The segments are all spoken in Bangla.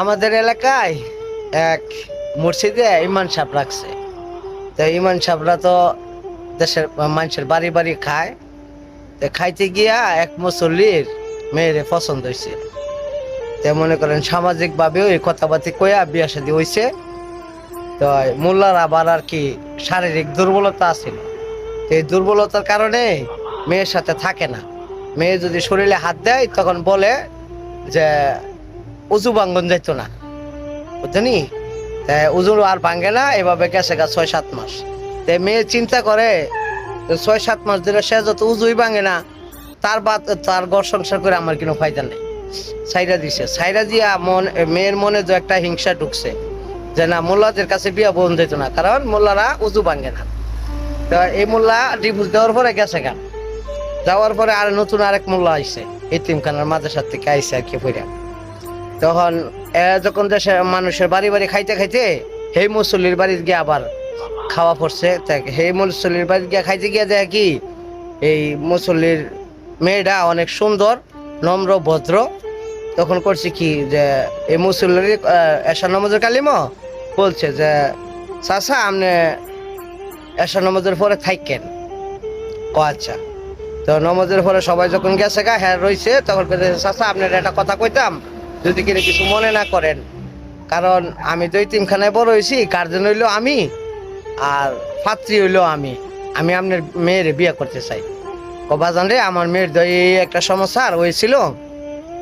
আমাদের এলাকায় এক মসজিদে ইমাম সাহেব রাখছে। তো ইমাম সাহেবরা তো দেশের মানুষের বাড়ি বাড়ি খায়। তো খাইতে গিয়া এক মুসল্লির মেয়েরে পছন্দ হয়েছে। তো মনে করেন সামাজিক ভাবেও এই কথাবার্তি কইয়া বিয়া শাদী হয়েছে। তো মোল্লার আবার আর কি শারীরিক দুর্বলতা আছিল। তো এই দুর্বলতার কারণে মেয়ের সাথে থাকে না। মেয়ে যদি শরীরে হাত দেয় তখন বলে যে উজু ভাঙ্গন যাইতো না, বুঝছনি? উজু আর ভাঙ্গে না, এভাবে গেছে গা ৬-৭ মাস। তো মেয়ে চিন্তা করে ৬-৭ মাস ধরে সে যত উজুই ভাঙে না, তার ঘর সংসার করে আমার কোনো ফায়দা নেই। সাইরা দিছে। সাইরা দিয়া মেয়ের মনে যে একটা হিংসা ঢুকছে যে না, মোল্লাদের কাছে বিয়া বোন যেত না, কারণ মোল্লারা উজু ভাঙ্গে না। তো এই মোল্লা ডিভোর্স দেওয়ার পরে গেছে গা। যাওয়ার পরে আর নতুন আরেক মোল্লা আইছে, এতিমখানার মাদ্রাসার থেকে আইসে আর কি পড়া। তখন যখন দেশে মানুষের বাড়ি বাড়ি খাইতে খাইতে সেই মুসল্লির বাড়ি গিয়ে আবার খাওয়া পড়ছে। সেই মুসল্লির বাড়ি গিয়ে খাইতে গিয়ে দেখে কি এই মুসল্লির মেয়েটা অনেক সুন্দর, নম্র, ভদ্র। তখন করছে কি যে এই মুসল্লির এশার নামাজের কালিমা বলছে যে চাচা আপনি এশার নামাজের পরে থাকেন। ও আচ্ছা। তো নামাজের পরে সবাই যখন গেছে গা, হ্যাঁ রয়েছে, তখন চাচা আপনার একটা কথা কইতাম, যদি কিনা কিছু মনে না করেন। কারণ আমি তো এতিমখানায় বড় হয়েছি, গার্জেন হইলো আমি আর পাত্রী হইলো আমি। আমি আপনার মেয়ের বিয়ে করতে চাই। বাজান রে, আমার মেয়ের এই একটা সমস্যা হয়েছিল,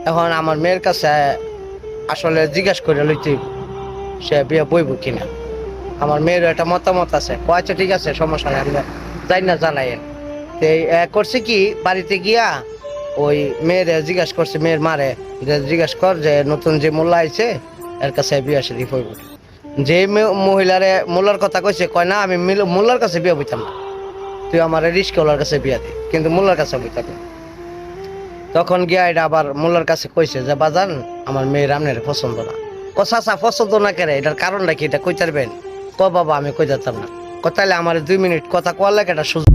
এখন আমার মেয়ের কাছে আসলে জিজ্ঞাসা করে লইতে সে বিয়ে বইব কিনা। আমার মেয়েরও একটা মতামত আছে। আচ্ছা ঠিক আছে, সমস্যা নেই, আমরা যাই না জানাইয়েন। তো করছে কি, বাড়িতে গিয়া ওই মেয়ের জিজ্ঞাসা করছে, মেয়ের মারে জিজ্ঞাসা কর যে নতুন যে মোল্লা আইছে এর কাছে বিয়ে শাদী হইব। যে মহিলারে মোল্লার কথা কইছে, কয় না আমি মোল্লার কাছে বিয়ে বইতাম না, তুই আমার রিস্কওয়ালার কাছে বিয়া দে, কিন্তু মোল্লার কাছে বইতাম না। তখন গিয়া এটা আবার মোল্লার কাছে কইছে যে বাজান আমার মেয়ের আপনার পছন্দ না। চাচা পছন্দ না কেন, এটার কারণটা কি, এটা কইতে পারবেন? বাবা আমি কই যেতাম না। তাইলে আমার 2 মিনিট কথা কোয়ার লাগে একটা সুযোগ